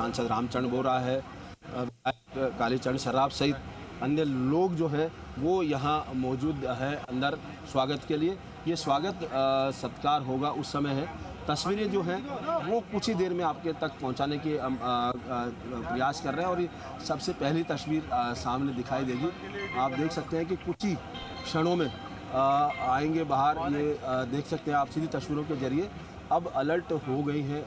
सांसद रामचंद्र बोरा है, विधायक कालीचरण सर्राफ सहित अन्य लोग जो है वो यहाँ मौजूद है अंदर स्वागत के लिए। ये स्वागत सत्कार होगा उस समय है। तस्वीरें जो हैं वो कुछ ही देर में आपके तक पहुंचाने के प्रयास कर रहे हैं और ये सबसे पहली तस्वीर सामने दिखाई देगी। आप देख सकते हैं कि कुछ ही क्षणों में आएंगे बाहर। ये देख सकते हैं आप सीधी तस्वीरों के जरिए अब अलर्ट हो गई हैं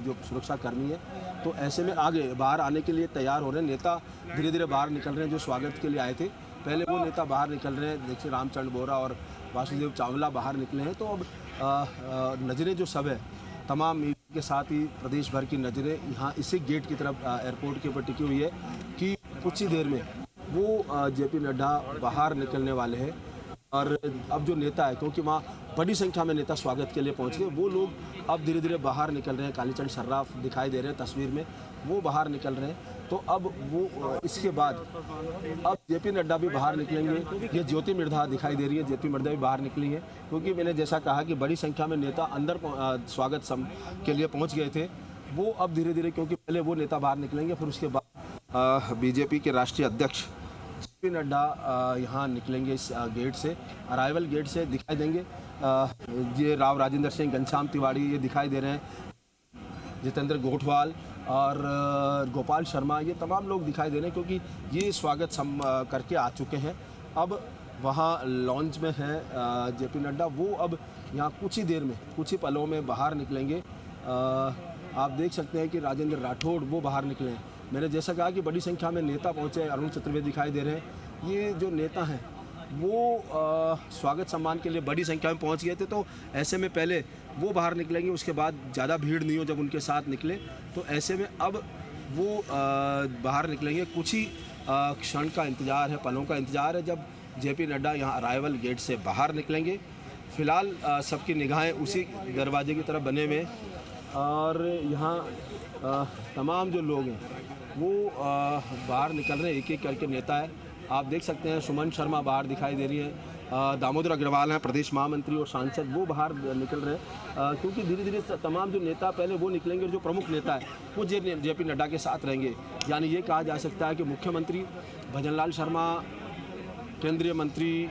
जो सुरक्षा कर्मी है, तो ऐसे में आगे बाहर आने के लिए तैयार हो रहे हैं। नेता धीरे धीरे बाहर निकल रहे हैं जो स्वागत के लिए आए थे। पहले वो नेता बाहर निकल रहे हैं, देखिए रामचंद्र बोरा और वासुदेव चावला बाहर निकले हैं। तो अब नज़रें जो सब है तमाम मीडिया के साथ ही प्रदेश भर की नज़रें यहाँ इसी गेट की तरफ एयरपोर्ट के ऊपर टिकी हुई है कि कुछ ही देर में वो जेपी नड्डा बाहर निकलने वाले हैं। और अब जो नेता है, क्योंकि वहाँ बड़ी संख्या में नेता स्वागत के लिए पहुँच गए, वो लोग अब धीरे धीरे बाहर निकल रहे हैं। कालीचरण सर्राफ दिखाई दे रहे हैं तस्वीर में, वो बाहर निकल रहे हैं। तो अब वो इसके बाद अब जेपी नड्डा भी बाहर निकलेंगे। ये ज्योति मिर्धा दिखाई दे रही है, जेपी मिर्धा भी बाहर निकली है, क्योंकि मैंने जैसा कहा कि बड़ी संख्या में नेता अंदर स्वागत के लिए पहुँच गए थे। वो अब धीरे धीरे, क्योंकि पहले वो नेता बाहर निकलेंगे, फिर उसके बाद बीजेपी के राष्ट्रीय अध्यक्ष जेपी नड्डा यहाँ निकलेंगे इस गेट से, अराइवल गेट से दिखाई देंगे। ये राव राजेंद्र सिंह, घनश्याम तिवारी ये दिखाई दे रहे हैं, जितेंद्र गोठवाल और गोपाल शर्मा, ये तमाम लोग दिखाई दे रहे हैं, क्योंकि ये स्वागत करके आ चुके हैं। अब वहाँ लॉन्च में है जेपी नड्डा, वो अब यहाँ कुछ ही देर में, कुछ ही पलों में बाहर निकलेंगे। आप देख सकते हैं कि राजेंद्र राठौड़ वो बाहर निकले हैं। मैंने जैसा कहा कि बड़ी संख्या में नेता पहुंचे, अरुण चतुर्वेदी दिखाई दे रहे हैं। ये जो नेता हैं वो स्वागत सम्मान के लिए बड़ी संख्या में पहुंच गए थे, तो ऐसे में पहले वो बाहर निकलेंगे, उसके बाद ज़्यादा भीड़ नहीं हो जब उनके साथ निकले। तो ऐसे में अब वो बाहर निकलेंगे। कुछ ही क्षण का इंतज़ार है, पलों का इंतज़ार है जब जेपी नड्डा यहाँ अराइवल गेट से बाहर निकलेंगे। फ़िलहाल सबकी निगाहें उसी दरवाजे की तरफ बने हुए, और यहाँ तमाम जो लोग हैं वो बाहर निकल रहे हैं, एक एक करके नेता है। आप देख सकते हैं सुमन शर्मा बाहर दिखाई दे रही हैं, दामोदर अग्रवाल हैं प्रदेश महामंत्री और सांसद, वो बाहर निकल रहे हैं, क्योंकि धीरे धीरे तमाम जो नेता पहले वो निकलेंगे और जो प्रमुख नेता है वो जेपी नड्डा के साथ रहेंगे। यानी ये कहा जा सकता है कि मुख्यमंत्री भजनलाल शर्मा, केंद्रीय मंत्री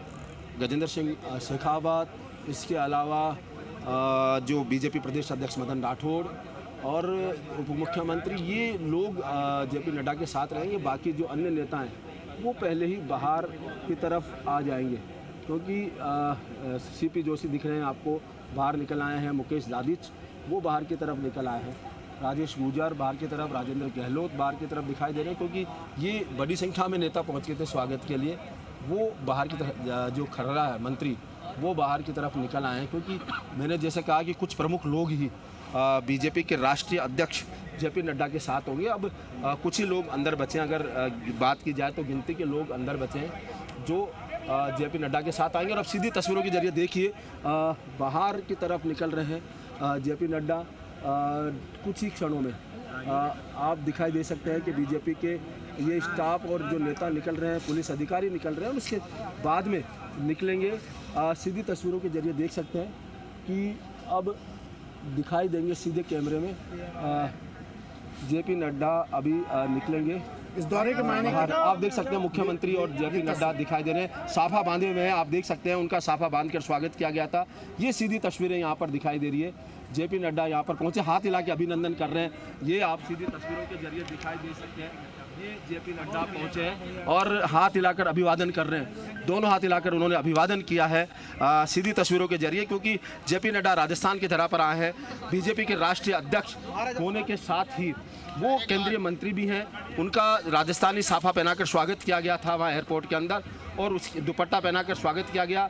गजेंद्र सिंह शेखावत, इसके अलावा जो बीजेपी प्रदेश अध्यक्ष मदन राठौड़ और उप मुख्यमंत्री, ये लोग जेपी नड्डा के साथ रहेंगे। बाकी जो अन्य नेता हैं वो पहले ही बाहर की तरफ आ जाएंगे, क्योंकि सीपी जोशी दिख रहे हैं आपको, बाहर निकल आए हैं। मुकेश दादिच वो बाहर की तरफ निकल आए हैं। राजेश गुजर बाहर की तरफ, राजेंद्र गहलोत बाहर की तरफ दिखाई दे रहे हैं, क्योंकि ये बड़ी संख्या में नेता पहुँच गए थे स्वागत के लिए। वो बाहर की तरफ, जो खर्रा है मंत्री, वो बाहर की तरफ निकल आए हैं, क्योंकि मैंने जैसे कहा कि कुछ प्रमुख लोग ही बीजेपी के राष्ट्रीय अध्यक्ष जेपी नड्डा के साथ होंगे। अब कुछ ही लोग अंदर बचे हैं, अगर बात की जाए तो गिनती के लोग अंदर बचे हैं जो जेपी नड्डा के साथ आएंगे। और अब सीधी तस्वीरों के जरिए देखिए बाहर की तरफ निकल रहे हैं जेपी नड्डा। कुछ ही क्षणों में आप दिखाई दे सकते हैं कि बीजेपी के ये स्टाफ और जो नेता निकल रहे हैं, पुलिस अधिकारी निकल रहे हैं, और उसके बाद में निकलेंगे। सीधी तस्वीरों के जरिए देख सकते हैं कि अब दिखाई देंगे सीधे कैमरे में जेपी नड्डा अभी निकलेंगे इस दौरे के मायने आप देख सकते हैं मुख्यमंत्री और जेपी नड्डा दिखाई दे रहे हैं, साफा बांधे हुए हैं। आप देख सकते हैं उनका साफा बांध कर स्वागत किया गया था। ये सीधी तस्वीरें यहाँ पर दिखाई दे रही है। जेपी नड्डा यहाँ पर पहुंचे, हाथ हिला के अभिनंदन कर रहे हैं। ये आप सीधी तस्वीरों के जरिए दिखाई दे सकते हैं। ये जेपी नड्डा पहुंचे हैं और हाथ हिलाकर अभिवादन कर रहे हैं। दोनों हाथ हिलाकर उन्होंने अभिवादन किया है सीधी तस्वीरों के जरिए, क्योंकि जेपी नड्डा राजस्थान की धरा पर आए हैं। बीजेपी के राष्ट्रीय अध्यक्ष होने के साथ ही वो केंद्रीय मंत्री भी हैं। उनका राजस्थानी साफा पहनाकर स्वागत किया गया था वहाँ एयरपोर्ट के अंदर, और उसकी दुपट्टा पहनाकर स्वागत किया गया।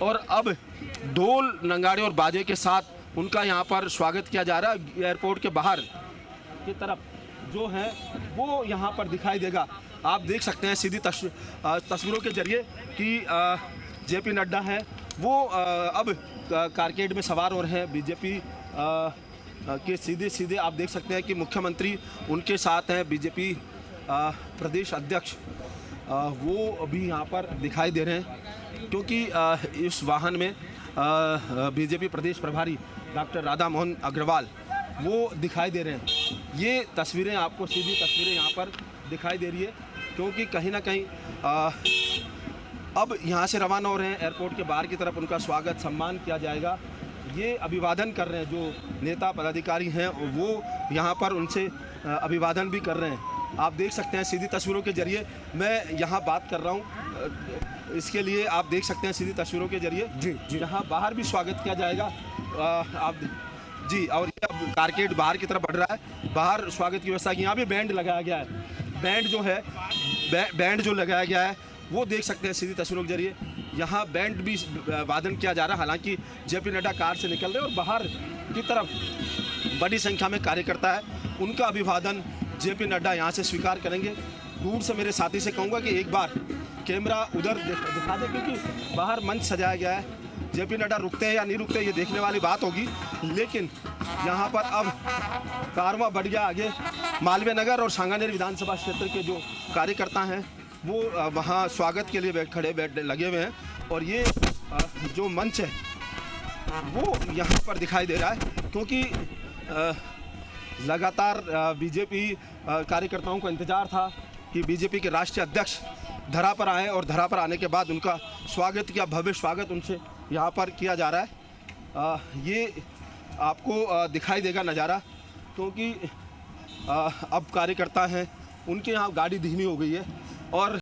और अब ढोल नगाड़े और बाजे के साथ उनका यहाँ पर स्वागत किया जा रहा है। एयरपोर्ट के बाहर की तरफ जो है वो यहाँ पर दिखाई देगा। आप देख सकते हैं सीधी तस्वीरों के जरिए कि जेपी नड्डा है वो अब कारकेड में सवार हो रहे हैं। बीजेपी के सीधे आप देख सकते हैं कि मुख्यमंत्री उनके साथ हैं। बीजेपी प्रदेश अध्यक्ष वो अभी यहाँ पर दिखाई दे रहे हैं, क्योंकि इस वाहन में बीजेपी प्रदेश प्रभारी डॉक्टर राधा मोहन अग्रवाल वो दिखाई दे रहे हैं। ये तस्वीरें आपको सीधी तस्वीरें यहाँ पर दिखाई दे रही है, क्योंकि कहीं ना कहीं अब यहाँ से रवाना हो रहे हैं एयरपोर्ट के बाहर की तरफ, उनका स्वागत सम्मान किया जाएगा। ये अभिवादन कर रहे हैं जो नेता पदाधिकारी हैं, वो यहाँ पर उनसे अभिवादन भी कर रहे हैं। आप देख सकते हैं सीधी तस्वीरों के जरिए मैं यहाँ बात कर रहा हूँ, इसके लिए आप देख सकते हैं सीधी तस्वीरों के जरिए जी यहाँ बाहर भी स्वागत किया जाएगा। आप जी, और ये अब कारकेड बाहर की तरफ बढ़ रहा है, बाहर स्वागत की व्यवस्था की। यहाँ भी बैंड लगाया गया है, बैंड जो है बैंड जो लगाया गया है वो देख सकते हैं सीधी तस्वीरों के जरिए। यहाँ बैंड भी वादन किया जा रहा है, हालांकि जेपी नड्डा कार से निकल रहे हैं और बाहर की तरफ बड़ी संख्या में कार्यकर्ता है, उनका अभिवादन जेपी नड्डा यहाँ से स्वीकार करेंगे। दूर से मेरे साथी से कहूँगा कि एक बार कैमरा उधर दिखा दे, क्योंकि बाहर मंच सजाया गया है। जेपी नड्डा रुकते हैं या नहीं रुकते ये देखने वाली बात होगी, लेकिन यहाँ पर अब कारवां बढ़ गया आगे। मालवीय नगर और सांगानेर विधानसभा क्षेत्र के जो कार्यकर्ता हैं वो वहाँ स्वागत के लिए लगे हुए हैं, और ये जो मंच है वो यहाँ पर दिखाई दे रहा है, क्योंकि लगातार बीजेपी कार्यकर्ताओं को इंतज़ार था कि बीजेपी के राष्ट्रीय अध्यक्ष धरा पर आए, और धरा पर आने के बाद उनका स्वागत किया, भव्य स्वागत उनसे यहाँ पर किया जा रहा है। ये आपको दिखाई देगा नज़ारा, क्योंकि अब कार्यकर्ता हैं उनके यहाँ गाड़ी धीमी हो गई है और